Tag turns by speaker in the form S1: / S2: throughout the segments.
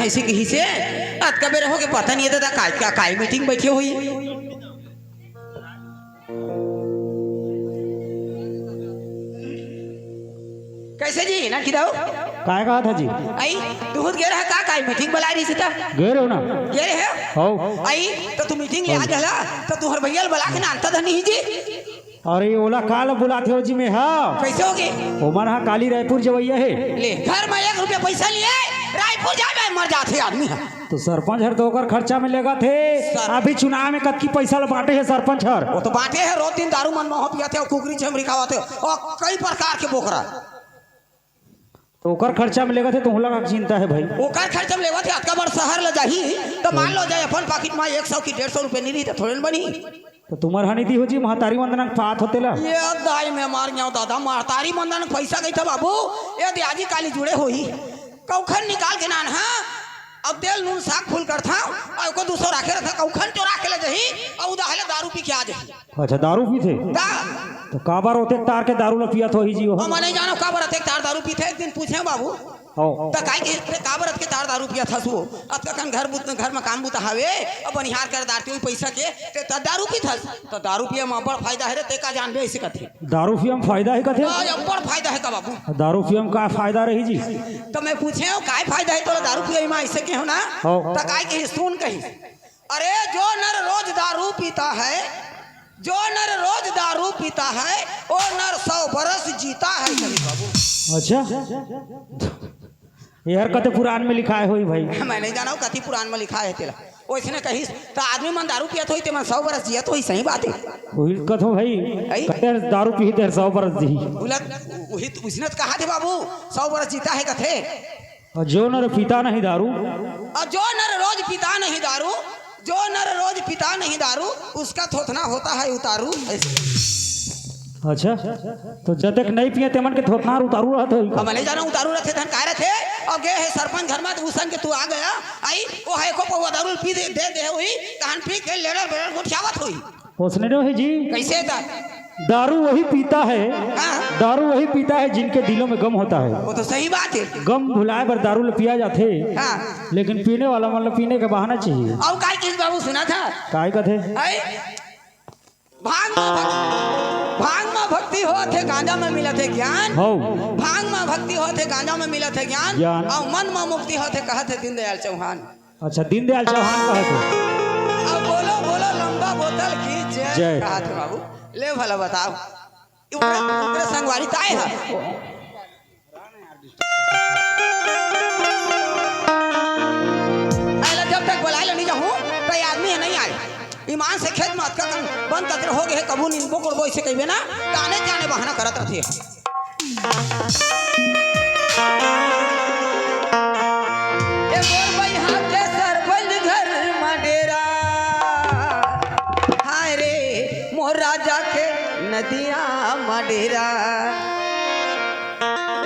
S1: है इसी कहीं से आज का बेर हो के पता नहीं है दादा काय क्या काय मीटिंग बैठी हुई कैसे जी ना किदाओ
S2: काय कहा था जी
S1: आई तू खुद गे रहा का काय मीटिंग बुला रही सीता
S2: गए रहो ना
S1: गे रहे
S2: हो
S1: आई तो तू मीटिंग ले आ गला तो तू हर भैया बुला के ना अंता धनी जी
S2: अरे ओला काल बुलाते हो जी में हाँ
S1: कैसे होगे
S2: ओमन हाँ काली रायपुर जवैया है
S1: ले घर में 1 रुपया पैसा लिए रायपुर जाए मर जाते आदमी
S2: तो सरपंच हर तो ओकर खर्चा में लेगा थे अभी चुनाव में कतकी पैसा बांटे है सरपंच हर
S1: वो तो बांटे है रोज दिन दारू मन मोह पियाते और कुकरी छमरी खावाते और कई प्रकार के बोकरा
S2: तो ओकर खर्चा में लेगा थे तो लगा चिंता है भाई
S1: ओकर खर्चा में लेवा थे अतका बड़ शहर ले जाही तो मान लो जाए अपन पॉकेट में 100 की 150 रुपए नहीं रही तो थोड़े बनी
S2: तो तुम्हार हानि दी हो जी महतारी वंदना पात होते ला
S1: ये दाई में मार गया दादा महतारी वंदना पैसा गई था बाबू ये दियाजी काली जुड़े हुई कौखन निकाल के नान हाँ अब तेल नून साग फूल कर था और को दूसरा राखे रखा कौखन चोरा के ले जही और उदाहले दारू पी के आ जही
S2: अच्छा दारू पी थे तो काबर होते तार के दारू ल पियत हो ही जी हो
S1: मैं नहीं जानो काबर होते तार दारू पीते एक दिन पूछे बाबू तो काई के काबर के तार दारू पिया था सो अब कन घर में काम बुता हवे अब बनिहार कर दारती हुई पैसा के ते दारू पी था तो दारू पिए में बड़ फायदा है रे ते का जान बे ऐसे कथे
S2: दारू पिए में फायदा है कथे
S1: बड़ फायदा है का बाबू
S2: दारू पिए में का फायदा रही जी
S1: तो मैं पूछे हो काय फायदा है तो दारू पिए में ऐसे के हो ना तो काय के सुन कही अरे जो नर रोज दारू पीता है जो नर रोज दारू पीता है वो नर 100 बरस जीता है बाबू
S2: अच्छा यार कते पुराण में लिखा है होई भाई
S1: मैं नहीं जाना कति पुराण में लिखा है तेरा वैसे कहीं तो आदमी मन दारू पियत होई ते मन 100 बरस जियत होई सही बात है
S2: वही कथो भाई कते दारू पी ते 100 बरस जी
S1: उलट वही उसने कहा थे बाबू 100 बरस जीता है कथे
S2: और जो नर पीता नहीं दारू
S1: और जो नर रोज पीता नहीं दारू जो नर रोज पीता नहीं दारू उसका थोथना होता है उतारू
S2: अच्छा तो जब तक नहीं पिए तेमन के थोथना उतारू रहते
S1: हम नहीं जाना उतारू रखे धन काय रखे और गे है सरपंच घर में तो उसन के तू आ गया आई वो है को पवा दारू पी दे हुई तहन पी के लेड़र बेड़र गुठियावत हुई
S2: उसने नो है जी
S1: कैसे था
S2: दारू वही पीता है दारू वही पीता है जिनके दिलों में गम होता है
S1: वो तो सही बात है
S2: गम भुलाए पर दारू ले पिया जाते लेकिन पीने वाला मतलब पीने का बहाना चाहिए
S1: और काय किस बाबू सुना था
S2: काय कथे
S1: भांग में भक्ति हो थे गांजा में मिला थे ज्ञान
S2: हो
S1: भांग में भक्ति हो थे गांजा में मिला थे ज्ञान और मन में मुक्ति हो थे कहा थे दीनदयाल चौहान
S2: अच्छा दीनदयाल चौहान कहा थे
S1: अब बोलो बोलो लंबा बोतल की जय कहा थे बाबू ले भला बताओ उनके संगवारी ताए है जब तक बुला ले नहीं जाऊँ तो आदमी नहीं आए ईमान से खेत में अतका बंद कतर हो गए कबू नींबू कोड़बो इसे कहिबे ना ताने जाने बहाना करत रहती है ए मोर भैया के सरपंच घर में डेरा हाय रे मोर राजा के नदिया में डेरा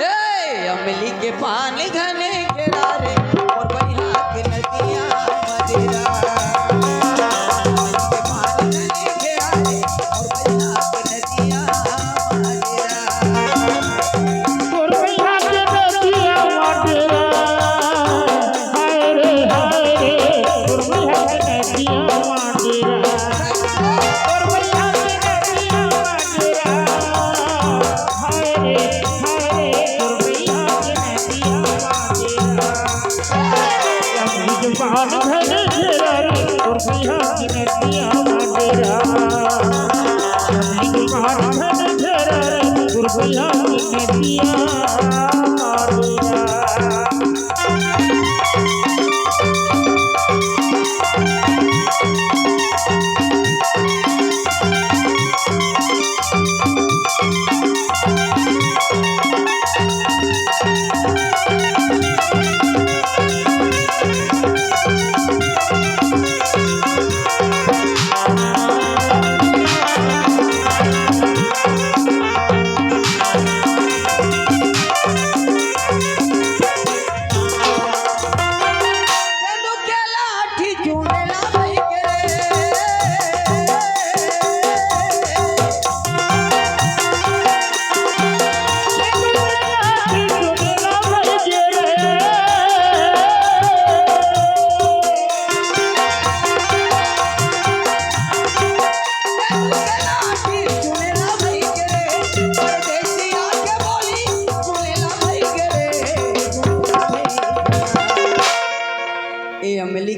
S1: ए अमली के पानी घने घेरा रे मोर भैया के नदिया में डेरा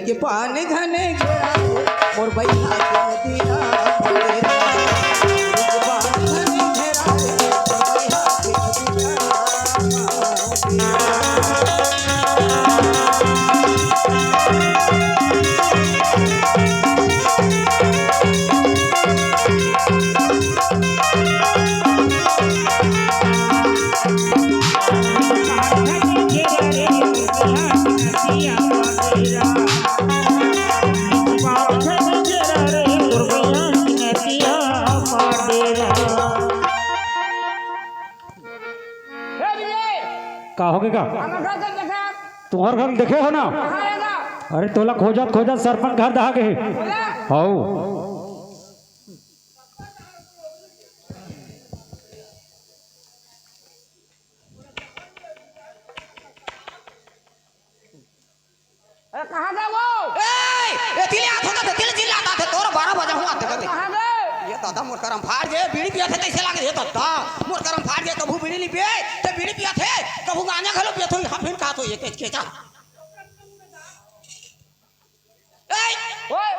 S1: के पान घने घेरा रे मोर भैया के नदिया माडेरा सूरज के पान घने घेरा रे मोर भैया के नदिया
S2: का होगे का तुम्हार घर देखे हो ना? अरे तोला खोजत खोजत सरपंच घर दहा गए हो।
S3: कहाँ गए वो?
S1: तिले आत होता था तिले चिल्लाता था तोर 12 बजे हुआ था
S3: कहाँ गए?
S1: ये दादा मोर करम फाड़ जे बीड़ी पिया थे कैसे लागे ये दादा मोर करम फाड़ जे कभू बीड़ी नहीं पिए ते बीड़ी पिया थे कभू गांजा खलो पिया थो हम फिर का तो ये केचा
S3: ओए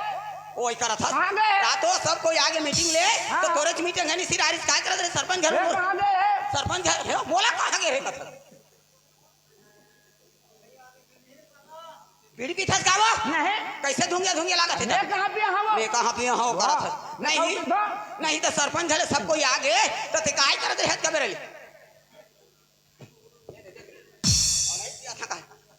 S1: ओए करा था
S3: कहाँ गए?
S1: रातों सब कोई आगे मीटिंग ले तो कोरेज मीटिंग है नहीं सिर आरिस काय करत रे सरपंच घर में
S3: कहाँ गए?
S1: सरपंच घर हे बोला कहां गए रे कथा बीड़ी पीता गावा
S3: नहीं
S1: कैसे धुंगे लागत
S3: मैं
S1: है
S3: कहाँ पे हम?
S1: मैं कहां पे हो करा था नहीं नहीं तो सरपंच घरे सब कोई आगे तो ते काय करत रहे कबे रे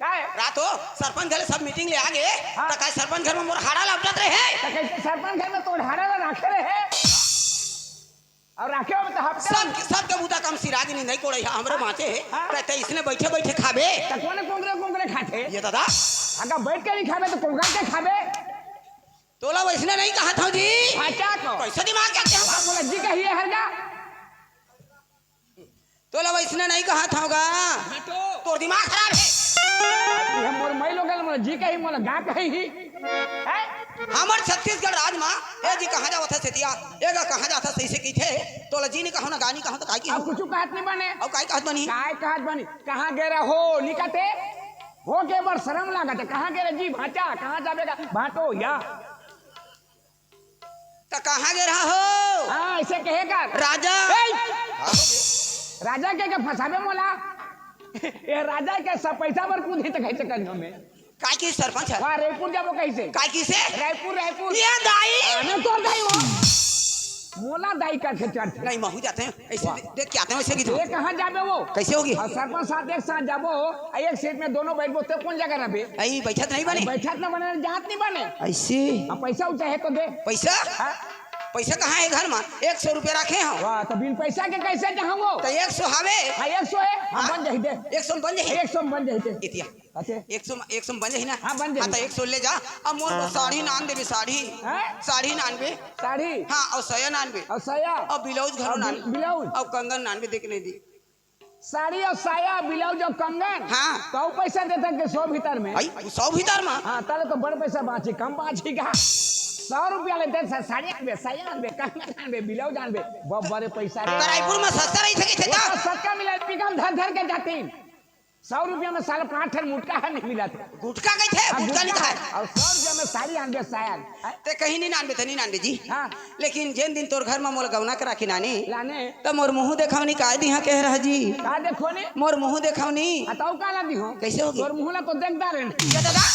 S3: क्या है?
S1: रातो सरपंच घरे सब मीटिंग ले आगे तो काय सरपंच घर में मोर हाड़ा लपटत रहे
S3: तो कैसे सरपंच घर में तो ढारे में रखे रहे और रखे हो तो हफ्ते
S1: सब के बुदा काम सिराज नहीं कोड़े हमरे माथे कहते इसने बैठे बैठे खाबे
S3: तो कोने कोंगरे खाते
S1: ये दादा
S3: अगर बैठ के नहीं खाबे तो कोंगरा के खाबे
S1: तोला वैसने नहीं कहा था जी
S3: अच्छा को
S1: कैसे दिमाग क्या क्या
S3: बोला जी कहिए हरगा
S1: तोला वैसने नहीं कहा था होगा तो दिमाग खराब है
S3: हम मोर मई लोग मोर जी कही मोर गा कही है
S1: हमार छत्तीसगढ़ राज में ए जी कहाँ जावत है सेतिया एगा कहाँ जाता सही से की थे तोला जी ने कहा ना गानी कहा तो काय की
S3: अब कुछ कहत नहीं बने
S1: अब काय कहत बनी
S3: काय कहत बनी कहाँ गए रहो निकते हो के बड़ शर्म लागत कहाँ गए जी भाचा कहाँ जाबेगा भाटो या
S1: तो कहाँ गे रहा हो
S3: हाँ ऐसे कहेगा
S1: राजा
S3: राजा के फसाबे मोला ये राजा के सब पैसा पर कूदे तो कैसे करने में
S1: काय की सरपंच है
S3: वहाँ रायपुर जाबो कैसे
S1: काय की से
S3: रायपुर
S1: ये दाई
S3: अरे तो दाई वो मोला दाई का चढ़
S1: नहीं महू जाते हैं ऐसे देख के आते हैं वैसे की
S3: ये कहाँ जाबे वो
S1: कैसे होगी
S3: और सरपंच साथ एक साथ जाबो एक सीट में दोनों बैठबो तो कौन जगह रहे
S1: आई बैठत नहीं बने
S3: बैठत न बने जात नहीं बने
S1: ऐसे
S3: पैसा चाहे तो दे
S1: पैसा
S3: हाँ?
S1: पैसा कहाँ है घर में 100 रुपया रखे हैं
S3: वाह तो बिन पैसा के कैसे चाहूंगो
S1: तो 100 हवे
S3: हाँ 100 है हाँ बन जाही दे
S1: 100 बन जाही
S3: 100 बन जाही
S1: इतिया
S3: अच्छा
S1: 100 बन जाही ना
S3: हाँ, बन जाही।
S1: हाँ तो 100 ले जा अब मोर को साड़ी नान देबे साड़ी
S3: हैं?
S1: साड़ी नानबे
S3: साड़ी
S1: हाँ और सया नानबे
S3: और साया
S1: और ब्लाउज घर
S3: और
S1: नान
S3: ब्लाउज
S1: और कंगन नानबे देख नहीं दी
S3: साड़ी और साया ब्लाउज और कंगन
S1: हाँ।
S3: तो पैसा देते के 100 भीतर में
S1: आई 100 भीतर में
S3: हाँ ताले तो बड़ पैसा बाची कम बाची का 100 रुपया लेते साड़ी आनबे साया आनबे कंगन आनबे ब्लाउज आनबे बहुत बड़े पैसा रे
S1: रायपुर में सस्ता रही सके थे
S3: वो सस्ता मिला पिकम धर धर के जाती 100 रुपया में साल 5 ठन मुटका है नहीं मिला था
S1: गुटका गई थे गुटका नहीं था
S3: और 100 रुपया में साड़ी आनबे साया
S1: ते कहीं नहीं नानबे थे नहीं नानबे जी
S3: हाँ
S1: लेकिन जिन दिन तोर घर में मोर गवना करा के नानी
S3: लाने
S1: तो मोर मुंह देखावनी का दी हां कह रहा जी
S3: का देखो ने
S1: मोर मुंह देखावनी
S3: बताओ का ला दी हो
S1: कैसे होगी
S3: तोर मुंह ला तो देखता रहे
S1: ये दादा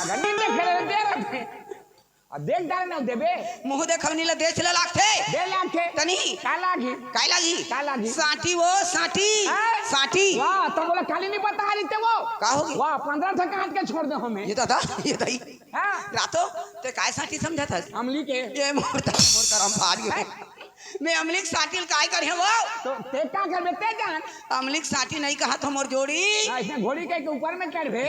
S3: अगर नहीं देख रहे दे रहे थे अब देखता रहे ना देबे
S1: मुंह देखावनी ला देच ले लागथे
S3: दे लाखे
S1: तनी
S3: का लागी
S1: काय लागी
S3: का लागी
S1: साटी वो साटी
S3: हैं?
S1: साटी
S3: वाह तो बोला खाली नहीं बता रही थे वो
S1: का होगी
S3: वाह 15 था काट के छोड़ दे हमें
S1: ये दादा ये दाई
S3: हां
S1: रातो ते काय साटी समझा था
S3: अमली के
S1: ये मोर करम फाड़ गए मैं अमलिक साटिल काय करे वो
S3: तो ते का कर बेटे जान
S1: अमलिक साटी नहीं कहा तो मोर जोड़ी
S3: ऐसे घोड़ी के ऊपर में कर भे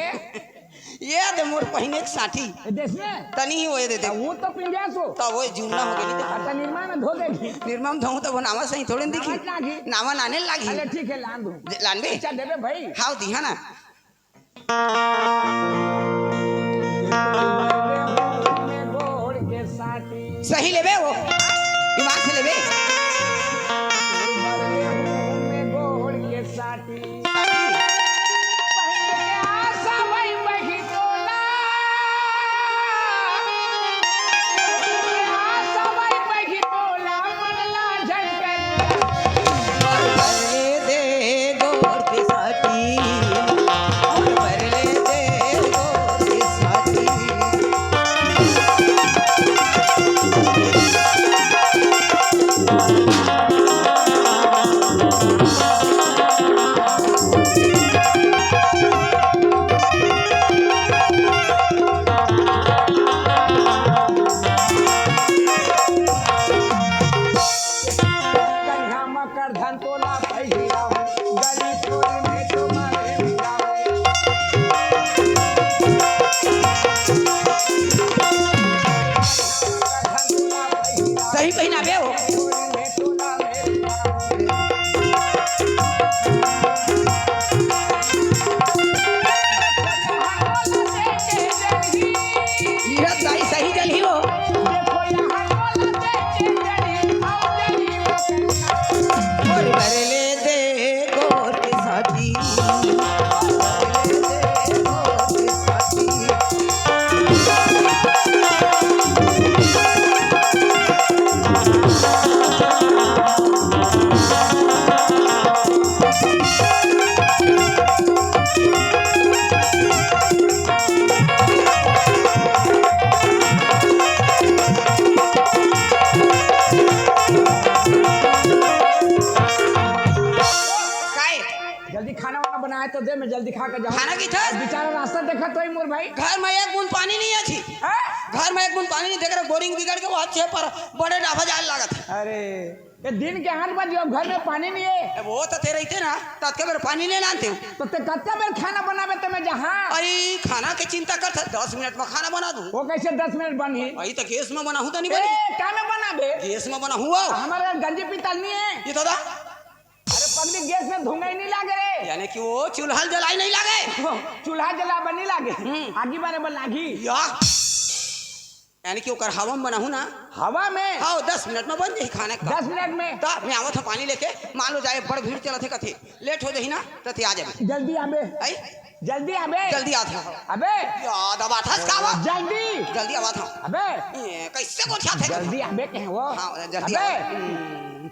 S1: ये दे मोर पहिने के साटी
S3: देश में
S1: तनी ही वो दे दे
S3: वो तो पिंडिया सो
S1: तो वो जूना हो गई
S3: अच्छा निर्माण में धो देगी
S1: निर्मम धोऊ तो नावा सही थोड़े दिखी
S3: नावा लागी।
S1: नावा नाने लागी
S3: अरे ठीक है लान दो
S1: लानबे
S3: अच्छा देबे भाई
S1: हाउ दिहा ना
S3: में गोड़ के साटी
S1: सही लेबे वो ईमान से लेबे
S3: में गोड़ के साटी पहले के आशा वही वही टोला गर्दन तोला पहिरा हूँ गली चोरी में तुम्हारे मिला हूँ
S1: सही पहिना बे हो सही जली हो ले दे गोर के साथी
S3: बनाए तो दे मैं जल्दी खा के जाऊं
S1: खाना की था
S3: बेचारा रास्ता देखा तो ही मोर भाई
S1: घर में एक बूंद पानी नहीं अच्छी घर में एक बूंद पानी नहीं देख रहा बोरिंग बिगड़ के बहुत छे पर बड़े डाफा जाल लागत है
S3: अरे ये दिन के 8 बजे अब घर में पानी नहीं है
S1: वो तो तेरे ही थे ना तब के मेरे पानी नहीं लानते हूँ
S3: तो ते कत्ते बेर खाना बनावे तो मैं जहाँ
S1: अरे खाना की चिंता कर 10 मिनट में खाना बना दूँ
S3: वो कैसे 10 मिनट बनी
S1: अरे तो गैस में बना हूँ तो नहीं बनी
S3: क्या में बनावे
S1: गैस में बना हुआ
S3: हमारे गंजी पीतल नहीं है
S1: ये तो दा
S3: अरे पगली गैस में धुआं ही नहीं लागे रे
S1: यानी कि वो चूल्हा जलाई नहीं लागे
S3: चूल्हा जला बनी लागे आगी बारे बन लागी
S1: यानी कि ओकर हवा में बना हूँ ना
S3: हवा में
S1: हाँ 10 मिनट में बन जाए खाने का
S3: 10 मिनट में
S1: तो मैं आवत पानी लेके मान लो जाए बड़ भीड़ चलत है कथी लेट हो जाही ना तो आ जाए
S3: जल्दी आबे जल्दी आबे
S1: जल्दी आता
S3: अबे
S1: याद आवा था का
S3: जल्दी
S1: जल्दी आवा था
S3: अबे
S1: कैसे को था
S3: जल्दी आबे के वो
S1: हां जल्दी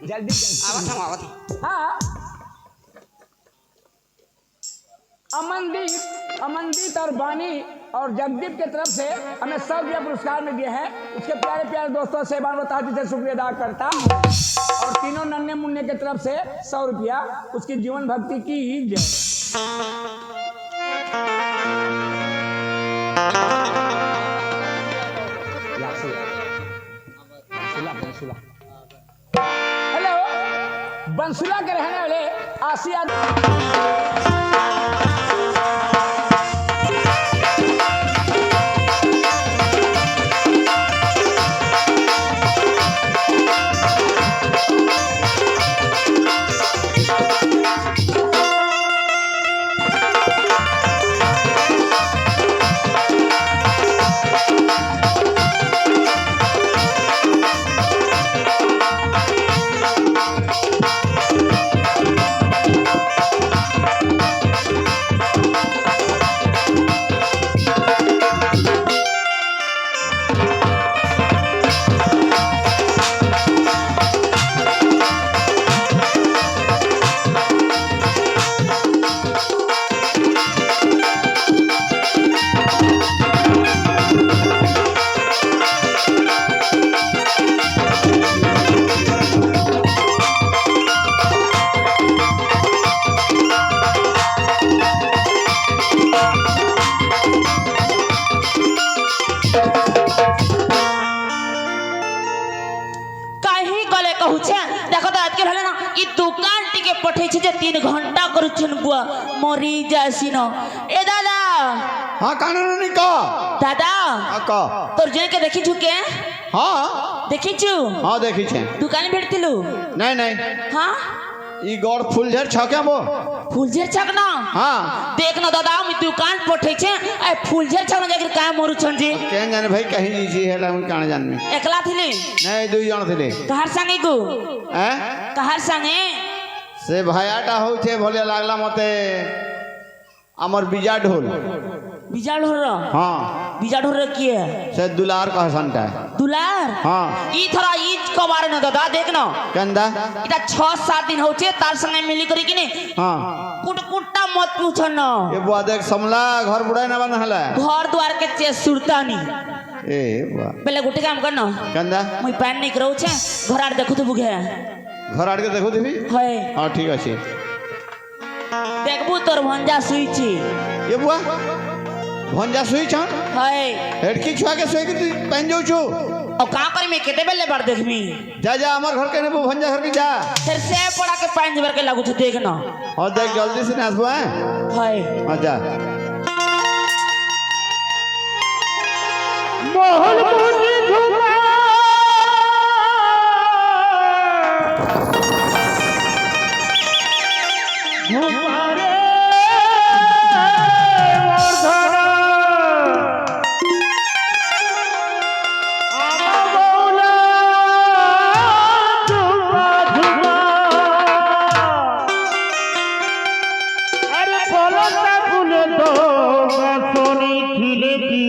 S3: जल्दी
S1: आवा था
S3: हाँ अमनदीप और बानी और जगदीप के तरफ से हमें 100 रुपया पुरस्कार में दिए हैं उसके प्यारे प्यारे दोस्तों से बार बता दीजिए शुक्रिया अदा करता और तीनों नन्हे मुन्ने के तरफ से 100 रुपया उसकी जीवन भक्ति की जय हेलो बंसुला के रहने वाले आसिया
S4: पठे 3 घंटा करुछन बुआ मरी जासिन ए दादा
S5: हाँ कानूनी का
S4: दादा
S5: का
S4: तोर जे के देखि छु के
S5: हाँ
S4: देखि छु
S5: हाँ देखी छे
S4: दुकान भेटतिलु
S5: नहीं नहीं
S4: हाँ
S5: ई गौर फूलझर छके बो
S4: फूलझर छक ना
S5: हाँ
S4: देख न दादा मी दुकान पठे छे ए फूलझर छक न जाके का मरु छन जी
S5: केन जाने भाई कहीं लीजी हेला हम कान जान में
S4: एकला थिले
S5: नहीं दुई जण थिले
S4: कहर संगे गो
S5: हैं
S4: कहर संगे
S5: से भायाटा हो छे भले लागला मते अमर बिजा ढोल
S4: बिजा ढोल
S5: हाँ
S4: बिजा ढोल किए
S5: से दुलार का हसनटा
S4: दुलार
S5: हाँ
S4: ई थोड़ा ई कबारे न दादा देख न
S5: कंदा
S4: इटा 6-7 दिन होचे तार संगे मिली करी कि नहीं
S5: हाँ
S4: कुटकुटा मत पूछो न
S5: ये बुआ देख समला घर बुढ़ाई न बन हला
S4: घर द्वार के चे सुरता नी
S5: ए बुआ
S4: पहले गुटे काम कर न
S5: कंदा
S4: मुई पैन नहीं करो छे घर आड़ देखो तो बुगे
S5: घर आड़ के देखो देबी
S4: है
S5: हाँ ठीक अछि
S4: देखबू तोर भंजा सुई छी
S5: ये बुआ भंजा सुई छन
S4: है
S5: हेडकी छुआ के सोई के तू पेन जाऊ छु
S4: और का करे मैं केते बेले बार देखमी
S5: जा जा हमार घर के ने भंजा घर के जा
S4: फिर से पड़ा के पानी भर के लागू छ देखना
S5: और देख जल्दी से नाचबो है
S4: हाय
S5: हां जा
S2: मोहन मुनि झुमा झुमारे वर्धना आमौला झुमा झुमा अरे फलता फूल दो सोनी खिले की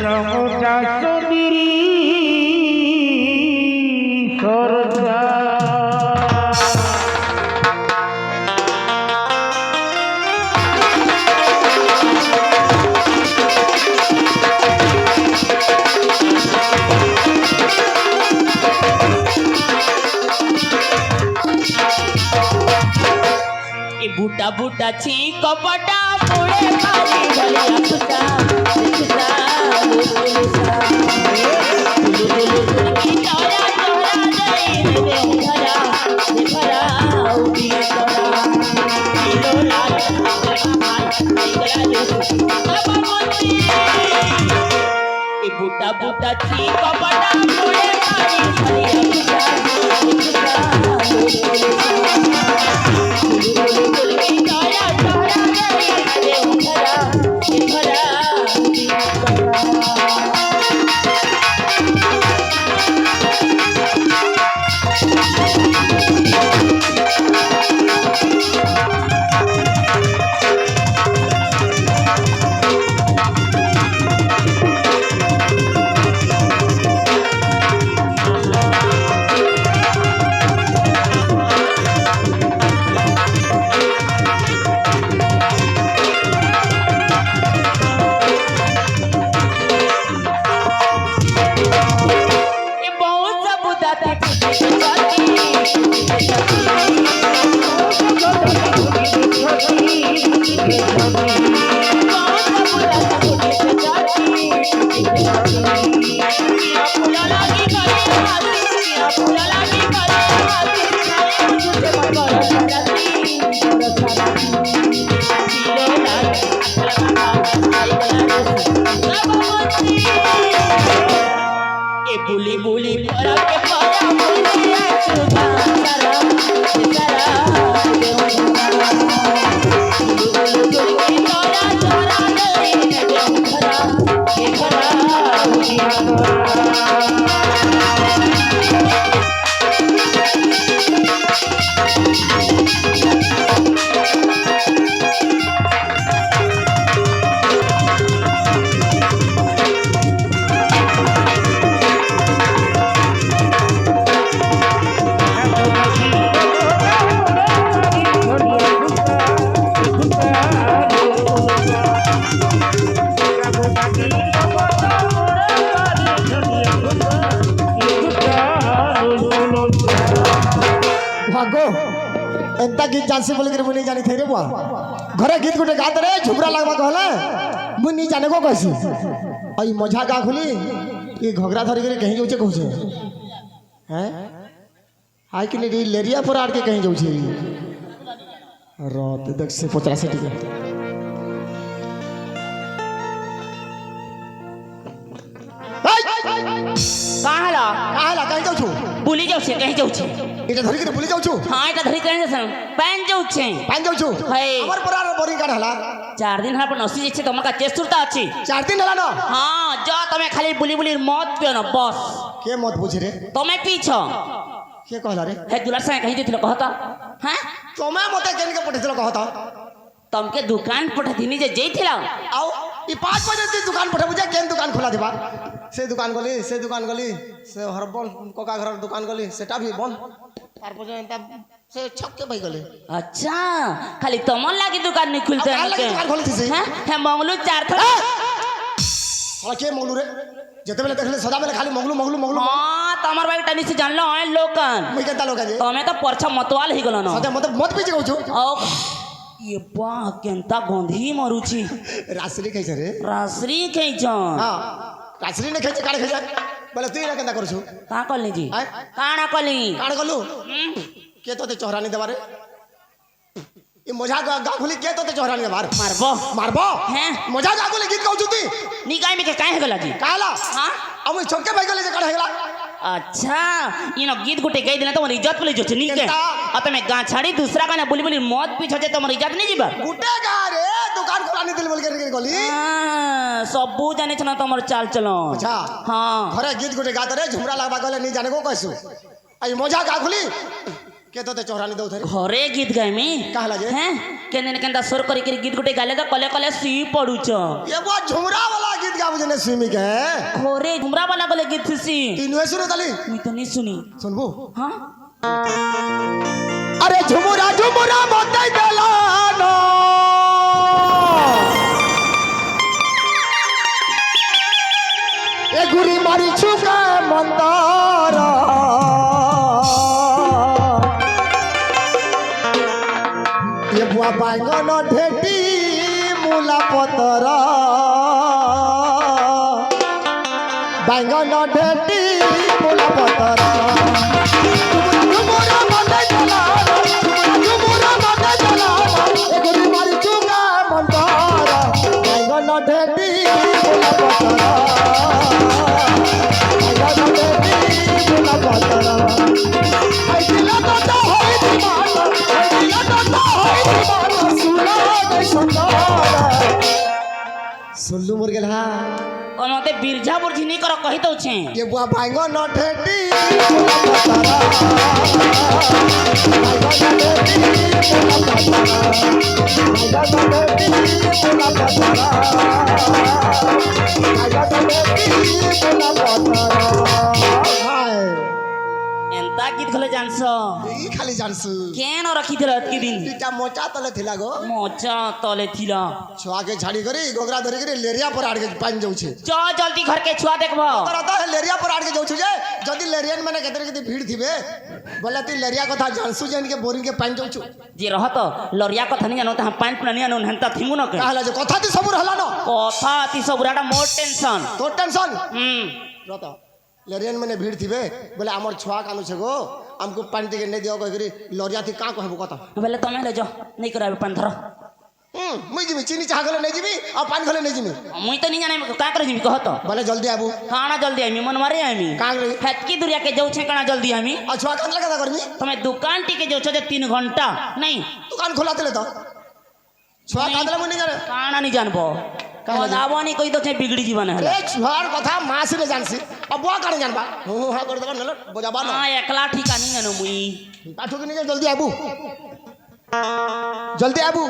S2: रंगोटा सुंदरी सरदा
S4: ए बूटा बूटा छी कपटा मोड़े पानी भले अफसा दिखता लुलुसा लुलुलु की तोरा तोरा दे दे उधरा दिखरा उठी तोरा किलो लाल भाई गला दे बाबा मोती ए बूटा बूटा छी कपटा मोड़े पानी भले अफसा दिखता बुली बुली पर के पाया बुली सुधा सारा सारा बुली तोरा तोरा दे दे खरा के खरा
S6: भागो एंता गीत जानसी बोले के मुनी जानी थे रे बुआ घरे गीत गुटे गात रे झुमरा लगवा कहला मुनी जाने को कहसी आई मजा गा खुली ये घोघरा धरी के कहीं जाउछे कहछे हैं आइ के लिए लेरिया पर आड़ के कहीं जाउछे रात देख से 50 टिका
S4: कहाँ
S6: कहीं जाउछु
S4: बुली जाऊ छे कहीं जाऊ छे
S6: इटा धरी के बुली जाउछु
S4: हां एटा धरी कहीं जाऊ पैन जाऊ छे
S6: पान जाउछु
S4: है
S6: हमर परार बोरिंग कार्ड हला
S4: 4 दिन हां पर नसी जेछे तमका चेस्तुरता अछि
S6: 4 दिन हला न
S4: हां जा तमे खाली बुली बुली मत पियो न बस
S6: के मत बुझे रे
S4: तमे पीछो
S6: के कहला रे
S4: हे दुलार से कहीं देथिलो कहता हां
S6: तमे मते केन के पठेथिलो कहता
S4: तमके दुकान पठथिनी जे जेथिला
S6: आओ ई 5 बजे ती दुकान पठे बुझे केन दुकान खोला देबा से दुकान गली से हरबल कोका घर दुकान गली सेटा भी बंद तार पजे एंता से छक्के भई गले
S4: अच्छा खाली तमन लागी दुकान नहीं खुलते
S6: काल लागी दुकान खोली थी से
S4: हां हे मंगलू 4 थोड़ा
S6: और के मंगलू रे जते बेले देखले सदा बेले खाली मंगलू
S4: हां तमर भाई टनी से जानलो है लोकन
S6: मुई केता लोग जे
S4: तमे तो परछा मतवाल ही गलो न
S6: सदा मत पीछे कहू
S4: ओ ये बाह केंता गंधी मरुची
S6: रासरी कैसे रे
S4: रासरी कैचन
S6: हाँ रासरी ने खेचे काड़े खेचे बोले तू ना केंता करछु
S4: का कली जी
S6: आय?
S4: काना कली
S6: काड़े कलु के तो ते चोहरानी देबारे ये मजा गाखुली के तो ते चोहरानी देबार
S4: मारबो
S6: मारबो
S4: हैं?
S6: मजा गाखुली गीत गाउ छुती
S4: निकाय में के काहे गला जी
S6: काला
S4: हां
S6: अब छोके भाई गले जे काड़े हेगला
S4: अच्छा इनो गीत गुटे गई दिना तो इज्जत पले जो नी के
S6: केंता?
S4: अब मैं गा छाड़ी दूसरा गाना बोली बोली मौत पीछे जे तमर इज्जत नहीं जीबा
S6: गुटे गा रे दुकान खोलानी दिल बोल के गली
S4: सबू जाने छना तमर चाल चलो
S6: अच्छा
S4: हां
S6: घरे गीत गुटे गात रे झुमरा लगवा गले नहीं जाने को कैसु आई मजा गाखुली के तो ते चोहरानी दउ थरी
S4: घरे गीत गाय में
S6: कहला जे?
S4: हैं केने केंदा सुर करी करी गीत गुटे गाले तो कले कले सी पड़ुछ
S6: ये वो झुमरा वाला गीत गाबु जने स्विमी के
S4: घरे घुमरा वाला गले गीत सी
S6: तीनवे सुनो तली
S4: मैं तो नहीं सुनी
S6: सुनबू
S4: हां
S6: अरे झुमुरा झुमुरा मोते गलानो ए गुरी मारी छुका मंदारा ये बुआ बांगन ढेटी मूला पतरा बांगन ढेटी मूला पतरा झुमुरा मते चलाना झुमुरा मते चलाना ए गुरी मारी छुका मंदारा बांगन ढेटी मूला पतरा बांगन ढेटी मूला पतरा आई दिला तो होई दीवाना आई दिला तो होई दीवाना सुना गई सुंदर सुल्लू मुर गेल हा
S4: कोनोते बिरझा बुरझी नहीं करो कहि दउ छे
S6: ये बुआ भांगो न ठेटी मूला पतरा भांगो न ठेटी मूला पतरा भांगो न ठेटी मूला पतरा भांगो न ठेटी मूला पतरा हाय
S4: एंता गीत खले जानसो
S6: ई खाली जानसु
S4: केन रखी थिला अतकी दिन
S6: इटा मोचा तले थिला गो
S4: मोचा तले थिला
S6: छुआ के झाड़ी करी गोगरा धरी करी लेरिया पर आड़ के पानी जाउ छे
S4: जा जल्दी घर के छुआ देखबो
S6: करता है लेरिया पर आड़ के जाउ छे जे जदी लेरियन माने केतरे केते भीड़ थिबे बोले ती लेरिया कथा जानसु जेन के बोरिंग के पानी जाउ छु
S4: जे रहत लरिया कथा नहीं जानो त हम पानी पुना नहीं जानो हंता थिमु न के
S6: कहला जे कथा ती सब रहला न
S4: कथा ती सब राडा मोर टेंशन
S6: तो टेंशन रता लेरियन माने भीड़ थिबे बोले हमर छुआ कानु छे गो हमको पानी टिके नहीं दियो कहि लरिया थी का कहबो कथा
S4: बोले तमे ले जा नहीं कराबे पानी धरो
S6: मुई जिमी चीनी चाह गले नहीं जिमी और पानी गले नहीं जिमी
S4: मुई तो नहीं जाने का करे जिमी कहत
S6: बोले जल्दी आबू
S4: खाना जल्दी आमी मन मारे आमी
S6: का रे
S4: फटकी दुरिया के जाउ छे कना जल्दी आमी
S6: और छुआ कान लगा करमी
S4: तमे दुकान टिके जाउ छे 3 घंटा नहीं
S6: दुकान खोला देले तो छुआ कान मुनी जाने
S4: काना नहीं जानबो
S6: काहे जान-
S4: दावानी कहि तो छे बिगड़ी जीवन है
S6: ए छुआर कथा मां से जानसी अब बुआ कान जानबा हां कर देबा नल बजाबा न
S4: हां एकला ठिका नहीं जानो मुई
S6: पाठो के नहीं जल्दी आबू जल्दी आबू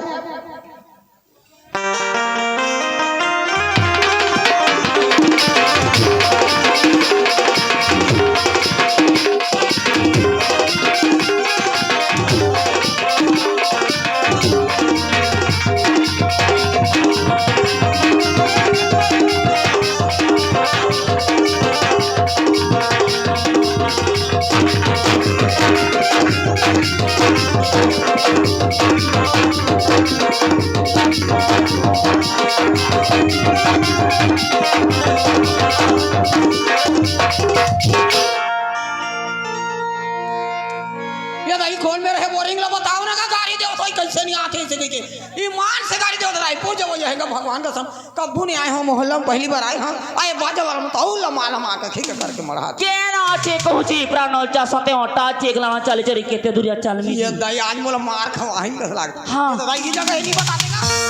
S1: ये भाई कौन में रहे बोरिंग ला बताओ ना का गाड़ी दे तो कैसे नहीं आते से के ईमान से गाड़ी दे रायपुर जब जाएगा भगवान कसम कब्बू नहीं आए हो मोहल्ला में पहली बार आए हम आए बाजा वाला बताओ लमा लमा के खींच करके मरा
S4: केना छे कहूची प्राणो चा सते ओटा चेगला चले चरी केते दुरिया चल मी
S1: ये दाई आज मोला मार खवाही कस लाग
S4: हाँ।
S1: तो दाई की जगह नहीं बता देगा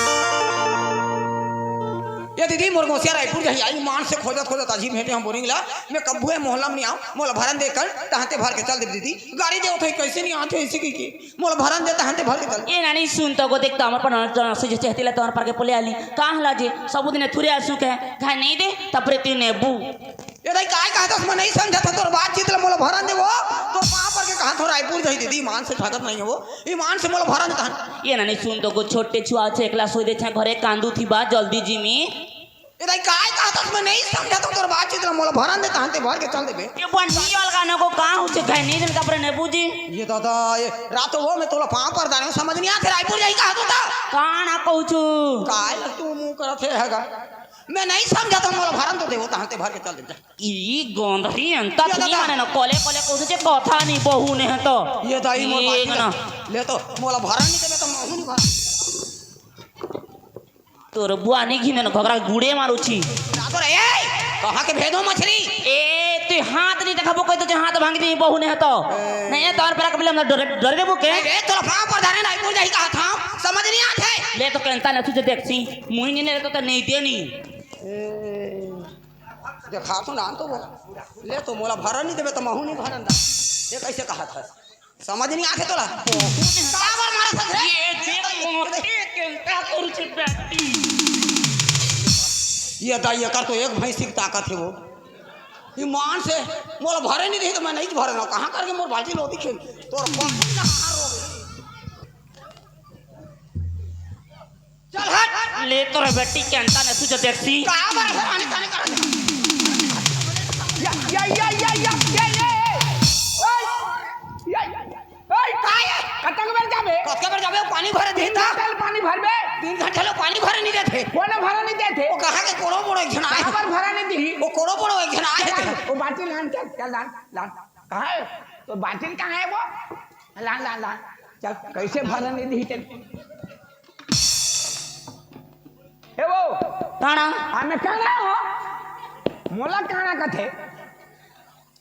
S1: ये दीदी मोर गोसिया रायपुर जही आई मान से खोजत खोजत अजीब भेटे हम बोरिंग ला मैं कब्बू है मोहल्ला में नहीं आऊं मोला भरन देकर तहते भर के चल दे दीदी गाड़ी दे उठे कैसे नहीं आते ऐसे की मोला भरन दे तहते भर के चल
S4: ए नानी सुन तो गो देखता हमर पर से चहतिला तोर पर के पोले आली काहला जे सब दिन थुरे आसु के घाय नहीं दे तपरे ती नेबू
S1: ये दाई काय कहता मैं नहीं समझा था तोर बातचीत ला मोला भरन दे वो तो वहां पर के कहां थो रायपुर जही दीदी ईमान से ठगत नहीं है वो ईमान से मोला भरन दे
S4: ये नानी सुन तो गो छोटे छुआ छे एकला सोई दे छे घरे कांदू थी बा जल्दी जिमी
S1: ये दाई काय कहता मैं नहीं समझा था तोर बातचीत ला मोला भरन दे तांते भर के चल देबे
S4: ये बंटी वाला गाना को कहां हो से घनी दिन कपड़े ने बूजी
S1: ये दादा ये रात वो में तोला पांव पर दाने समझ नहीं आते रायपुर जाई कहा तो
S4: काना कहू छु
S1: काय तू मुंह करथे हैगा मैं नहीं समझा तो मोला भरन तो देबो तांते भर के चल दे
S4: ई गोंधरी अंता नहीं माने न कोले कोले कहू छे कथा नहीं बहु ने तो
S1: ये दाई मोर
S4: ये
S1: बात
S4: ना
S1: ले तो मोला भरन नहीं देबे तो महू नहीं भर
S4: तोर बुआ नहीं घिने न घगरा गुड़े मारू छी
S1: रातो रे कहां के भेदो मछली
S4: ए तू हाथ नहीं देखबो कोई तो हाथ भांग दी बहु ने तो नहीं तोर पर कबले हम डर देबो के
S1: ए तोला पांव पर दाने रायपुर जाई कहा था समझ नहीं आते
S4: ले तो केंता न तुझे देखसी मुई नहीं तो नहीं देनी
S1: देखा तो ना तो ले तो मोला भरन नहीं देबे तो महू नहीं भरन दा ये कैसे कहा था समझ नहीं आके तोला काबर मारा ससरे
S4: ये देख मोटे केंता करू छी बेटी
S1: ये दाई ये कर तो एक भैंसी की ताकत है वो ईमान से मोला भरे नहीं दे तो मैं नहीं भरे ना कहां करके मोर बाल्टी लोदी खेल तोर कौन ना हार हो चल हट
S4: ले तोर बेटी केंता न तुझे देखसी
S1: काबर है आने ताने कर
S3: कतक बेर जाबे
S1: कतके बार जाबे पानी भरे देता
S3: चल पानी भरबे
S1: 3 घंटे लो पानी भरे नहीं देते
S3: कोने भरा नहीं देते
S1: वो कहा के कोड़ो बोड़ो एक जन आए
S3: कहां पर भरा नहीं दी
S1: वो कोड़ो बोड़ो एक जन आए थे
S3: वो बाटी लान क्या लान लान कहां है तो बाटी कहां है वो लान लान लान चल कैसे भरा नहीं दी चल हे वो
S4: ताना
S3: हमें कहना हो मोला कहना कथे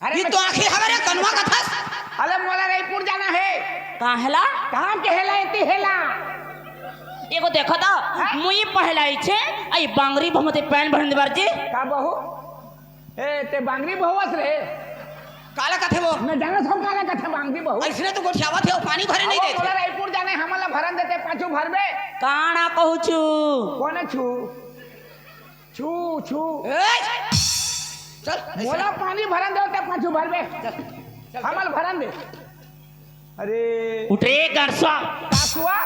S3: अरे
S1: ये तो आखिर हमारे कनवा का था
S3: अरे मोला रायपुर जाना है
S4: कहां हेला
S3: कहां के हेला इति हेला
S4: एगो देखो तो मुई पहलाई छे आई बांगरी भमते पैन भरन देबार जी
S3: का बहू ए ते बांगरी बहुवस रे
S1: काला कथे वो
S3: मैं जाना छौ काला कथे बांगरी बहु
S1: ऐसने तो गोठियावा थे वो पानी भरे नहीं देते
S3: मोला रायपुर जाने हमला भरन देते पाछू भरबे
S4: काना कहू छु
S3: कोने छू छू छू
S1: ए चल
S3: मोला पानी भरन देते पाछू भरबे हमल भरन दे अरे
S4: उठरे गरसा
S3: कासुआ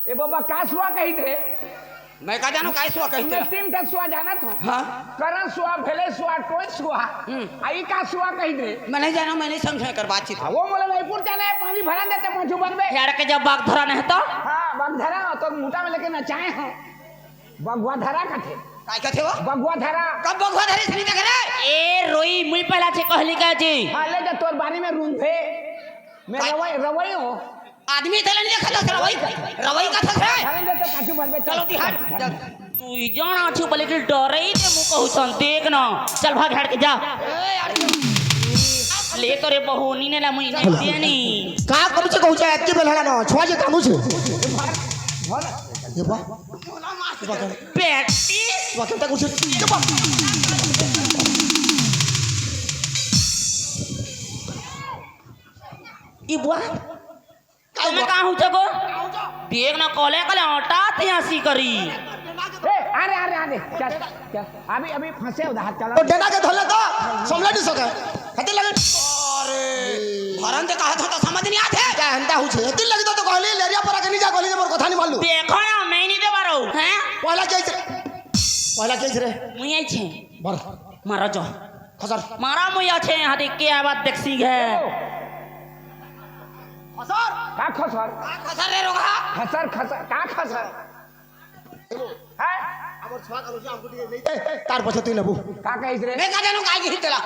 S3: ए बाबा कासुआ कहित रे
S1: मैं का जानो काय सुआ कहते
S3: मैं 3 टा सुआ जानत हूं
S1: हां
S3: करण सुआ भेले सुआ टोय सुआ आई का सुआ कहित रे
S1: मैं नहीं जानो मैं नहीं समझे कर बातचीत
S3: वो मोला रायपुर जाना है पानी भरन देते पाछू भरबे
S4: यार के जब बाग धरा नहीं तो
S3: हां बगधरा तो मुटा में लेके नचाए हैं बगवा धरा कथे
S1: काय कथे वो
S3: बगवा धरा
S1: कब बगवा धरे सुनी देख रे
S4: ए रोई मुई पहला छे कहली का जी
S3: हां ले जा तोर बानी में रूंधे मैं रवई हो
S1: आदमी थले नहीं देखा था रवई का था
S3: भरन देते पाछू भरबे
S1: चलो तिहार चल
S4: तू जाना छु बले के डरे दे मु कहू सन देख न चल भाग हट के जा
S1: ए यार
S4: ले तोरे बहूनी ने ला मुई नहीं देनी
S6: का करू छे कहू छे एतके बेलहला न छुआ जे कामू छे
S3: भर
S6: ये बा
S4: बेटी
S6: बा केता कहू छे ये बा
S4: ई बुआ तुम्हें कहां हो जगो देख ना कोले कोले आटा त्यासी करी
S3: ए अरे अरे अरे चल चल अभी फंसे उधर चला
S6: तो डेना के धले तो समझ नहीं सके हते लगे
S1: अरे भरन ते कहा था तो समझ नहीं आते
S6: क्या हंता हो छे हते लगे तो कहली लेरिया पर के नहीं जा कहली मोर कथा नहीं मानलू
S4: देखो ना मैं नहीं दे बारो हैं
S6: पहला केस रे
S4: मुई आई छे
S6: बर
S4: मारा जो
S6: खसर
S4: मारा मुई आछे यहां देख के आवाज देखसी है
S1: खसर
S3: का खसर
S1: खसर रे रोगा
S3: खसर खसर का खसर है
S6: हमर छुआ कालू हमको नहीं तार पछे तू नबू
S3: का कहिस रे
S1: मैं का जानो काय की हितला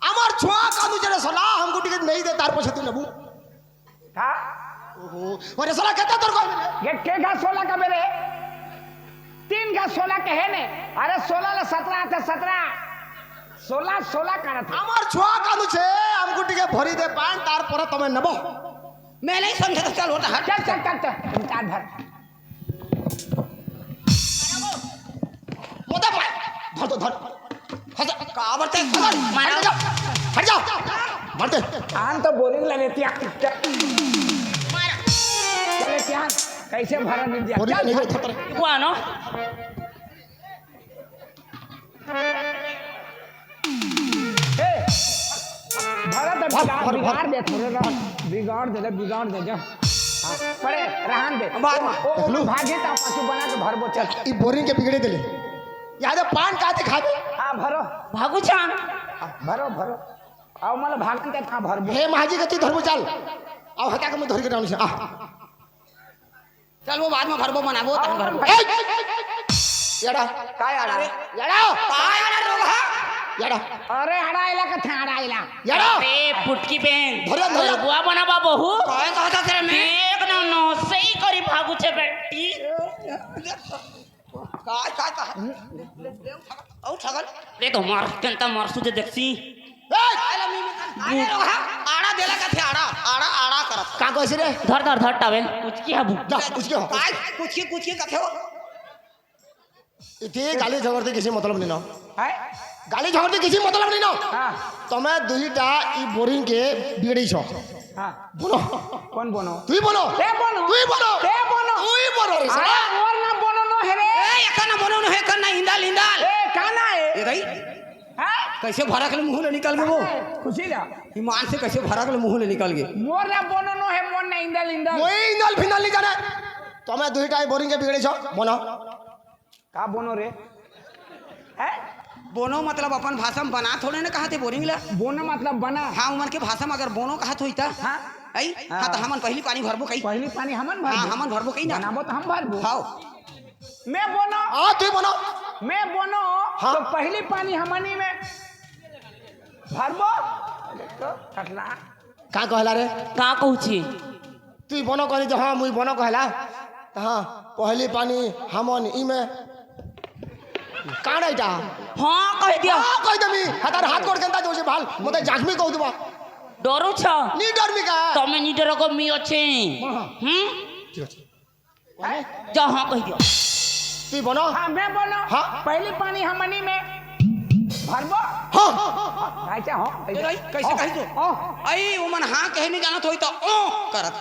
S6: हमर छुआ कालू जरे सलाह हमको टिकट नहीं दे तार पछे तू नबू
S3: का
S6: ओहो अरे सलाह कहता तोर को
S3: ये के का 16 का मेरे 3 का 16 कहे ने अरे 16 ला 17 आते 17 16 करत
S6: हमर छुआ कालू छे हमको टिकट भरी दे पान तार पर तमे नबो
S1: मैं नहीं समझा तो चल होता हट
S3: चल चल चल इंकार भर
S6: मोदा पाए धर तो धर
S1: खसर काबर ते खसर
S4: मारा
S6: हट जा मार दे
S3: आन तो बोरिंग लगे तिया
S4: मारा
S3: चले तिया कैसे भरा नहीं दिया
S6: बोरी
S3: चल
S6: नहीं खतर
S4: बुआ नो
S3: ए भरा तो बिगाड़ दे थोड़े ना बिगाड़ दे जा हाँ, पड़े रहन दे
S1: बाद में।
S3: ओ भागे ता पाछू बना के भरबो चल
S6: ई बोरिंग के बिगड़े देले याद पान काते खाबे
S3: हां भरो
S4: भागू छा
S3: भरो भरो आओ मला भागती का कहाँ भरबो
S6: हे महाजी के तू धर्म चल आओ हटा के मैं धर के डालू आ
S1: चल वो बाद में भरबो बनाबो तब भरबो
S6: याडा
S3: काय आला
S6: याडा
S1: काय आला रोगा
S6: याडा
S3: अरे हडायला का था हडायला
S6: याडा
S4: अरे पुटकी बेन
S6: धरा, धरा।
S4: बुआ बनाबा बहु
S1: काय कहता तेरे में
S4: एक ना नो सही करी भागू छे बेटी
S1: काय काय कहा औ छगल
S4: रे तो मार केंता मार सुजे देखसी
S1: आला मी आले रोगा आड़ा देला का थे आड़ा आड़ा आड़ा करत
S6: का कहसी रे
S4: धर धर धर टावेल पुटकी हाबू
S6: जा उसके हो
S1: काय कुछ की कथे हो
S6: इथे गाली झगड़ते किसी मतलब नहीं ना
S3: है
S6: गाली झगड़ते किसी मतलब नहीं ना
S3: हाँ
S6: तुम्हें दुईटा ई बोरिंग के बिगड़ी छो
S3: हाँ
S6: बोलो
S3: कौन बोनो
S6: तू ही बोलो
S3: ते बोनो
S6: तू ही बोलो
S3: ते बोनो
S6: तू ही बोलो रे साला
S3: अरे और ना बोनो नो है रे
S1: ए एकना बोनो न है करना इंदाल इंदाल
S3: ए काना है
S1: ये गई
S3: हैं
S1: कैसे भरा के मुंह ले निकल गए वो
S3: खुशी ला
S1: ईमान से कैसे भरा के मुंह ले निकल गए
S3: मोर ना बोनो नो है मोर ना इंदल इंदल
S6: वही इंदल फिनल नहीं जाने तुम्हें दुईटा ई बोरिंग के बिगड़ी छो बोलो
S3: का बोनो रे है
S1: बोनो मतलब अपन भाषा में बना थोड़े ना कहते बोरिंग ला
S3: बोनो मतलब बना
S1: हाँ उमन के भाषा में अगर बोनो कहत होई त
S3: हाँ
S1: आई हाँ तो हमन पहली पानी भरबो कई
S3: पहली पानी हमन भर
S1: हाँ हमन भरबो कई ना
S3: बनाबो तो हम भरबो
S1: हाओ
S3: मैं बोनो
S6: आ तू ही बोलो
S3: मैं बोनो
S6: हाँ।
S3: तो पहली पानी हमनी में भरबो तो कटला
S6: का कहला रे
S4: का कहू छी
S6: तू ही बोनो कहली तो हाँ मुई बोनो कहला तो हाँ पहली पानी हमन ई में काड़ा इटा
S4: हां कह दिया
S6: हाँ कह दमी हतार हाथ कोड़ केंता जोसे भाल मते जख्मी कह दुबा
S4: डरू छ
S6: नी डरमी का
S4: तमे नी डर को मी अछि
S6: ठीक আছে
S4: जा हां कह दियो
S6: तू ही बोनो
S3: हाँ मैं बोनो
S6: हाँ।
S3: पहली पानी हमनी में भरबो
S6: हाँ
S3: ऐसा हो
S1: ए गई कैसे कही तू आई उमन हाँ कहे नहीं जानत होई तो ओ करत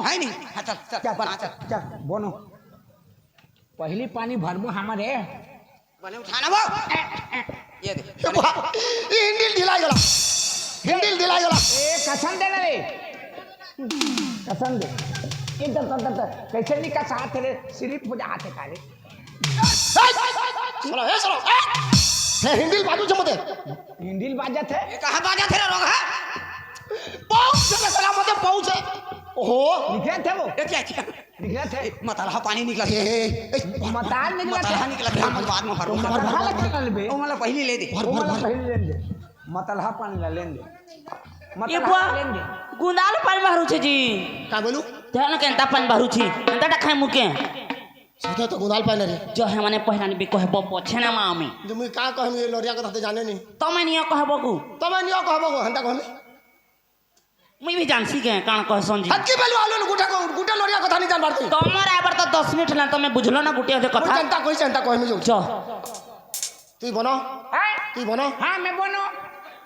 S1: है नहीं हाँ चल चल बना चल
S3: चल बोनो पहली पानी भरबो हमारे
S1: बने उठाना वो ये दे
S6: ये बा ई हिंडिल ढिलाई गला हिंडिल ढिलाई गला
S3: ए कसम दे ना रे कसम दे इधर कैसे नहीं कसा हाथ रे सिर्फ मुझे हाथ है काले
S6: चलो हे चलो हे हिंडिल बाजू से मते
S3: हिंदिल बाजत है
S1: ये कहाँ बाजा थे रोग है
S6: पहुंच से सलाम मते पहुंच ओहो
S3: निकले थे वो
S1: ये क्या क्या
S3: निकले थे
S1: मतलहा पानी निकला
S6: ए
S3: मतार निकले
S1: मतलहा
S3: थे
S1: निकला था हम बाद में भरो
S3: मतलहा लगा ले बे
S1: ओ मतलब पहली ले दे
S3: वो वाला पहले लेन दे मतलहा पानी ला लेन दे
S4: ये
S3: मतलहा
S4: बुआ
S3: लेन दे
S4: गुंदाल पानी भरू छे जी
S6: का बोलू
S4: ध्यान केंता पानी भरू छी एंता टा खाय मुके
S6: सीधा तो गुनाल पाइले रे
S4: जो है माने पहलानी बे कहबो पछे ना मामी
S6: जो मुई का कहम ये लोरिया के तते जाने नी
S4: तमे नियो कहबो गु
S6: तमे नियो कहबो हंता कहमी
S4: मुई भी जानसी के कान कह संजी
S6: हक्की बेलु आलो गुटा लोरिया कथा नहीं जान पारती
S4: तमर आबर तो 10 मिनट ला तमे बुझलो ना गुटिया दे
S6: कोई
S4: कथा
S6: जनता कहमी जो
S4: जो
S6: तू बनो
S3: हैं
S6: तू बनो
S3: हाँ मैं बोनो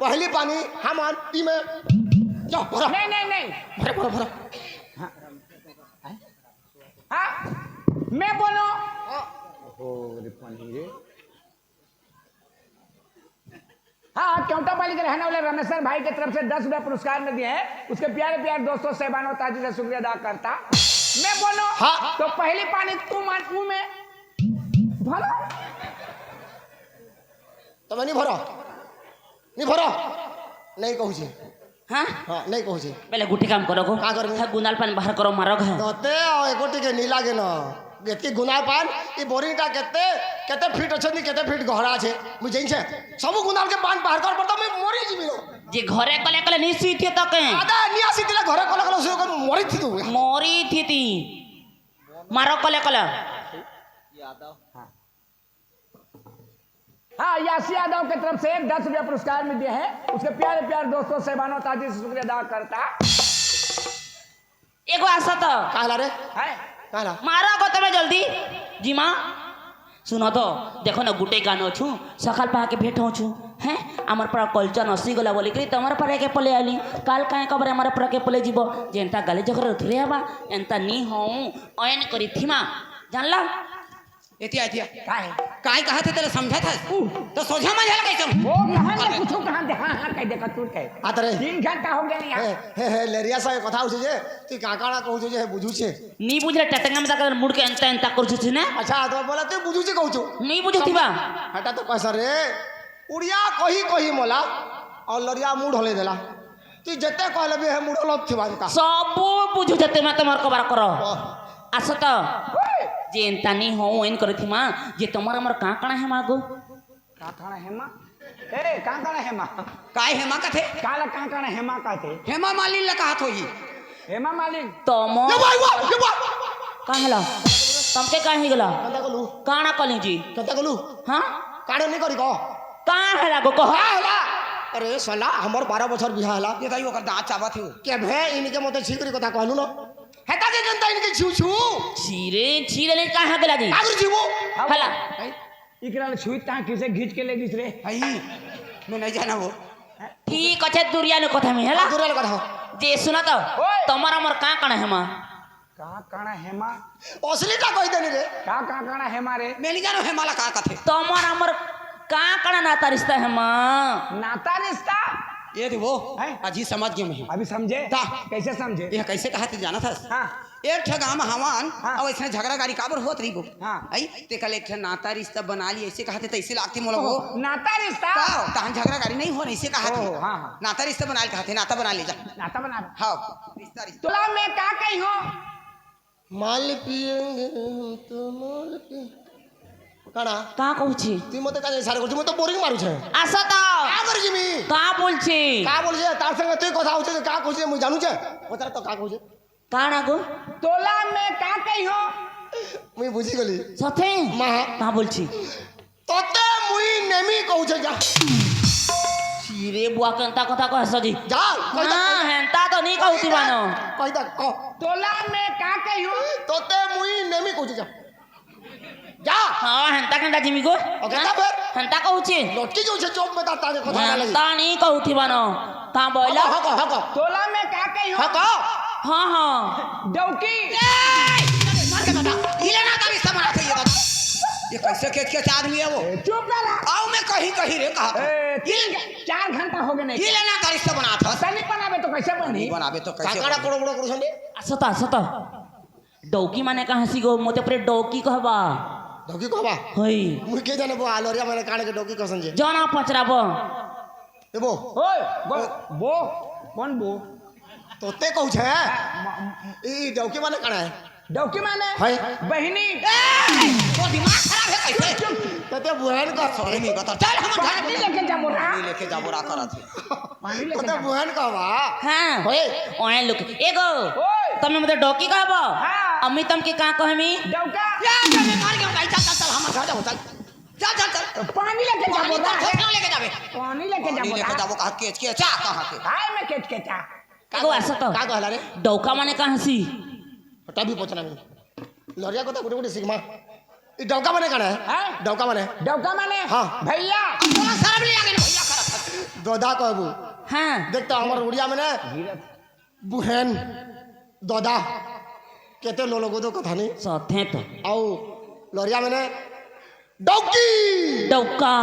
S6: पहली पानी हम ई में जा भरा
S3: नहीं
S6: भरा भरा
S3: हाँ मैं बोनो हाँ क्योंटा पाली के रहने वाले रमेश्वर भाई की तरफ से 10 रुपये पुरस्कार में दिए हैं उसके प्यारे प्यारे दोस्तों सहबानों ताजी से शुक्रिया अदा करता मैं बोलो
S6: हाँ।
S3: तो पहली पानी तू मान तू में भरो
S6: तमे नहीं भरो नहीं भरो नहीं कहू छी
S4: हां
S6: हां नहीं कहू छी
S4: पहले गुटी काम करो गो
S6: का करबे?
S4: है गुंदाल पानी बाहर करो मारो घे
S6: तते एकोटी के नीला के न गेती गुनाल पान ई बोरिंगटा केते फीट अछनी केते फीट गहरा छे मु जइन छे सब गुनाल के पान बाहर कर पड़ता मैं मरी जीबी नो
S4: जे घरे कले कले नहीं सीथे तके
S6: आदा नियासी तिला घरे कला कला सो मरी थी तू
S4: मोरी थी ती मारो कले कले
S3: हाँ यासी यादव की तरफ से 10 रुपया पुरस्कार में दिए हैं उसके प्यारे प्यारे दोस्तों सहबानों ताजी से शुक्रिया अदा करता
S4: एगो आशा तो
S6: काला रे
S3: है
S6: काला
S4: मारो को तमे जल्दी जी मां सुनो तो देखो ना गुटे गानो छु सकाल पा के भेट छु हैं हमर पर कल्चर नसी गला बोली कि तमर पर के पले आली काल काहे कबरे हमर पर के पले जीवो जेंता गाली जगर उठरे हबा एंता नी हो ऑन करी थीमा जानला
S1: एतिया एतिया
S3: काय
S1: काय कहा थे तेरे समझा था तो सोझा मजा लगा कैसे
S3: वो कहां ने कुछ कहां दे हां कह दे कतूर कह
S6: आतरे
S3: दिन घंटा हो गया यार
S6: हे लेरिया सा कथा होছে যে তুই কাকাড়া কହୁছো যে বুঝুছে
S4: नी बुझले टटंगा में तक मुड़ के एंता एंता करछु छी ना
S6: अच्छा तो बोला तू बुझुছে কହୁছো
S4: नहीं बुझथिबा
S6: हटा तो कैसा रे उड़िया कही कही मोला और लड़िया मुड़ हले देला तू जते कहले भी है मुड़ लब थिबा का
S4: सब बुझु जते मैं तुम्हार कबार करो आस तो जे तानी हो एन करे थी मां जे तुम्हारा हमर का कणा है मागो
S3: का खाना हेमा ए का खाना हेमा
S1: काय हेमा कथे
S3: काला का खाना हेमा का थे
S1: हेमा मालिन ला कहत होई
S3: हेमा मालिन
S4: तम
S6: ये बा
S4: काहला तमके काहे गला
S6: कता गलू
S4: काना कली जी
S6: कता गलू
S4: हां
S6: काड़े नहीं करी को
S4: का हला गो कह
S6: होला अरे साला हमर 12 बछर बिहा हला
S1: ये ताई ओकर दांत चाबत हो
S6: के भे इनके मते छिकरी कथा कहलू न हेता के जनता इनके छू छू
S4: छीरे छीरे ले काहे गला जी
S6: आगर जीवो
S4: हला
S3: इकरा ने छुई ता किसे घींच के ले दिस रे
S1: हई मैं नहीं जाना वो
S4: ठीक अच्छे दुरिया ने कथा में हला
S6: दूर लगा
S4: जे सुना तो तुम्हारा हमर का कणा है मां
S3: का खाना हेमा
S6: असली का कह देनी रे
S3: का खाना हेमा रे
S1: मैं नहीं जानो हेमा ला का कथे
S4: तुम्हारा हमर का कणा नाता रिश्ता है मां
S3: नाता रिश्ता
S1: ये देखो
S3: हैं?
S1: अजी समझ गए मैं
S3: अभी समझे
S1: ता।
S3: कैसे समझे
S1: ये कैसे कहा तू जाना था
S3: हाँ
S1: एक ठे गांव में हवान
S3: हाँ।
S1: और इसने झगड़ा गाड़ी काबर होत रही गो
S3: हाँ।
S1: आई ते कल एक ठे नाता रिश्ता बना ली ऐसे कहते तैसे लागती मोला वो
S3: नाता रिश्ता
S1: तान झगड़ा गाड़ी नहीं हो ऐसे कहा
S3: ओह, हाँ, हाँ।
S1: नाता रिश्ता बना ले कहते नाता बना ले जा
S3: नाता बना
S1: हाँ रिश्ता रिश्ता
S3: तोला मैं का कही हो
S6: माल पिएंगे तो माल पी काना
S4: का कहूची
S6: তুই মতে কাজে সার করছিস মতে বোরিং মারুছে
S4: आसा तो
S6: কা করছিস মি
S4: का बोलছি
S6: কা বলছে তার সঙ্গে তুই কথা হচ্ছে কা কইছিস মুই জানুছে কথা তো কা কইছে
S4: काना गो
S3: तोला मैं का कही हो
S6: মুই বুঝি গলি
S4: सथे
S6: মা
S4: का बोलছি
S6: তোতে মুই নেমি কইছে যা
S4: छीरे बुआ कंता कथा कह सजी
S6: যা কই দা
S4: हां हेंता तो नहीं कहूती बानो
S6: কই দা ক
S3: तोला मैं का कही हो
S6: তোতে মুই নেমি কইছে যা যা
S4: हां हेंता कंता जिमी गो
S6: ओके ता फिर
S4: हेंता कहूची
S6: লটকি যাচ্ছে চোপ মে তার তাকে কথা না লাগি
S4: हेंता नहीं कहूती बानो ता बोला
S6: হক হক
S3: तोला मैं का कही हो
S6: হক
S4: हां हां
S3: डौकी
S1: मार के बता ये नाता रिश्ता बनाते ये कैसे के आदमी है वो
S3: चुप रहा
S1: आओ मैं कहीं कहीं रे कहा
S3: ए, 4 घंटा हो गए नहीं
S1: ये नाता रिश्ता बना था
S3: सनी बनावे तो कैसे बनी
S1: बनाबे तो कैसे
S6: কাকাড়া বড় বড় করছন্তি
S4: आसता आसता डौकी माने कहां सी गो मोते पर डौकी कहबा
S6: ধকি কবা
S4: हई
S6: মুই কে জানে বো আলরিয়া মানে কানে কে ডকি কসন যে
S4: जाना पचराबो
S6: এবো
S3: ओए बो कौन बो
S6: তোতে কইছে এই ডকি মানে কানা
S3: डौकी माने
S6: हाय।
S3: बहिनी
S1: तो दिमाग खराब है कैसे
S6: তোতে বুহান ক
S1: सॉरी नहीं बता चल हम घर
S3: पानी लेके जा मोरा
S1: पानी लेके जा बोरा करा थे
S3: पानी लेके
S6: তোতে
S3: जा
S6: বুহান কবা
S4: हां
S6: होय
S4: ओए लुक एगो
S3: ओए
S4: तमे मते डौकी कहबो
S3: हाँ।
S4: अम्मी तम के का कहमी
S3: डौका
S1: या मैं मार के भाई चल चल चल हम घर जाओ चल चल चल चल
S3: पानी लेके जा
S1: पानी
S3: मोरा
S1: तो क्यों लेके जावे
S3: पानी लेके जा
S1: पानी लेके
S3: मोरा
S1: जाबो कहा के चा कहां के
S3: हाय मैं केच केचा
S4: एगो आसता
S6: কা কহলা রে
S4: डौका माने कहां सी
S6: হটা भी পছনা মি লরিয়া কথা গুটে গুটে সিগমা এই ডকা মানে কানা
S3: हैं
S6: ডকা মানে
S3: डौका माने
S6: हाँ।
S3: भैया
S1: बोला शर्म नहीं आ गई भैया खराब
S6: দদা কহবু
S4: हां
S6: দেখতো আমার উড়িয়া মানে বুহেন দদা কেতে লোলগো তো কথা নি
S4: सथे तो
S6: আও লরিয়া মানে ডকি
S4: डौका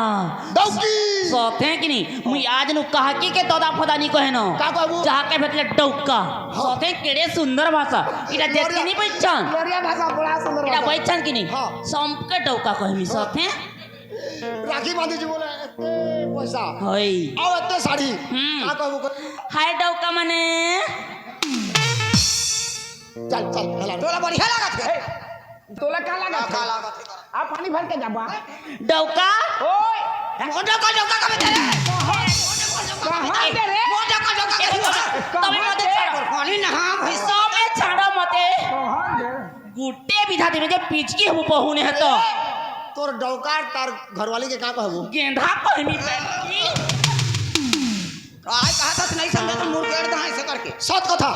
S6: ডকি
S4: सथे कि नहीं मुई आज नु कहा के तोदा फदा नहीं कहनो
S6: का कहबू
S4: जहा के भेटले डौका सथे केड़े सुंदर भाषा इटा देखती नहीं पहचान
S6: লরিয়া ভাষা বড়া সুন্দর
S4: इटा
S6: ভাষা।
S4: पहचान कि नहीं
S6: हाँ।
S4: संपके डौका कहमी सथे
S6: রাখি বাঁধি জীবনে এতে পয়সা
S4: हई
S6: আও এতে শাড়ি
S4: হুম।
S6: কা কহবু
S4: हाय डौका माने
S6: চল চল হেলা
S1: तोला बढ़िया लागत है
S3: तोला का लगा
S1: का लागत है
S3: आप पानी भर के जाबा
S4: डौका
S3: ओए
S1: मोटा का जोका का बेटे
S3: कहां के रे
S1: मोटा का जोका का
S4: तमे मते छाड़ो
S1: पानी नहा भाई
S4: सो में छाड़ो मते
S3: कहां के
S4: गुट्टे विधा देवे जे पिचकी हम पहुने है तो
S6: তোর ডৌকার তার ঘরवाली के का कहबू
S4: गेंधा कहमी की
S1: काय कहा था नहीं समझा तो मुंह केड़ दा ऐसे करके
S6: सत কথা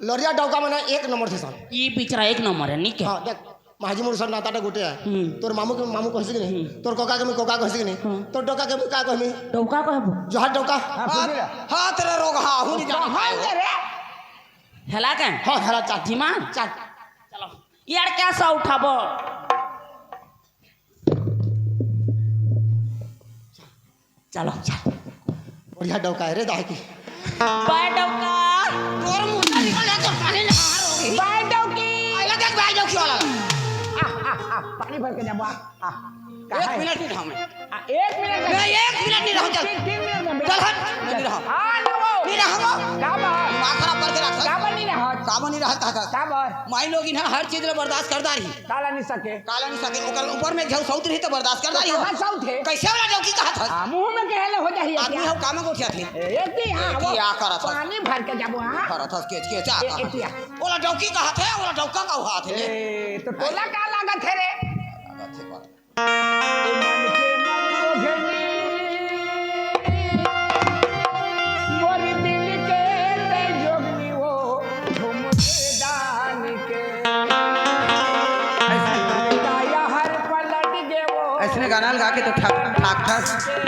S6: লরিয়া ডৌকা মানে এক নম্বর থেকে
S4: ये बिचरा एक नंबर है निके
S6: হ্যাঁ দেখ মাঝি মোর সর নাতাটা গোটে
S4: হুম।
S6: তোর মামু কে মামু কইছিস কি नहीं তোর ককা কে ককা কইছিস কি नहीं তোর ডৌকা কে का कहमी
S4: डौका कहबो
S6: जोहार डौका
S3: हां सुधीरा
S1: हाथ रे रोग हा हूं नहीं जाना
S3: कहां के रे
S4: हेला के
S6: हाँ हेला चाची
S4: धीमान
S6: चाच
S4: चलो यार कैसा उठाबो चलो चल
S6: बढ़िया डौका है रे दाकी
S4: बाय डौका
S1: तोर मुंह निकल है तो पानी नहा रोगी
S3: बाय डौकी
S1: आइला देख भाई जो वाला
S3: पानी भर के जाबा
S1: एक मिनट नहीं रहा मैं।
S3: 1 मिनट
S1: मैं 1 मिनट नहीं रहूं, चल
S3: 3 मिनट में
S1: चल हट, मैं नहीं रहा
S3: हाँ ना वो
S1: नहीं रहा
S3: काबर
S1: दिमाग खराब करके रख
S3: काबर नहीं रहा
S1: काबू नहीं रहा था
S3: काबर
S1: माई लोग इन्हें हर चीज ला बर्दाश्त करता रही
S3: काला नहीं सके
S1: काला नहीं सके ओकर ऊपर में घेऊ सौत रही तो बर्दाश्त करता रही हो
S3: कहाँ सौ थे
S1: कैसे वाला डौकी कहा था
S3: हाँ, मुंह में कहले हो जाइए
S1: आदमी
S3: क्या
S1: हम काम को उठिया थे
S3: एक ही हाँ वो
S1: क्या करत था?
S3: पानी भर के जाबो हाँ
S1: करत था के क्या
S3: ए- एतिया।
S1: ओला डौकी कहा थे ओला डौका का हुआ थे
S3: ए, तो तोला का लागत है रे
S1: लागत है बात।
S3: ए मन के मन मोघनी मोर दिल के ते जोगनी वो झुमके दान के काया हर पलट गे वो
S1: ऐसने गाना लगा के तो ठाक ठाक ठाक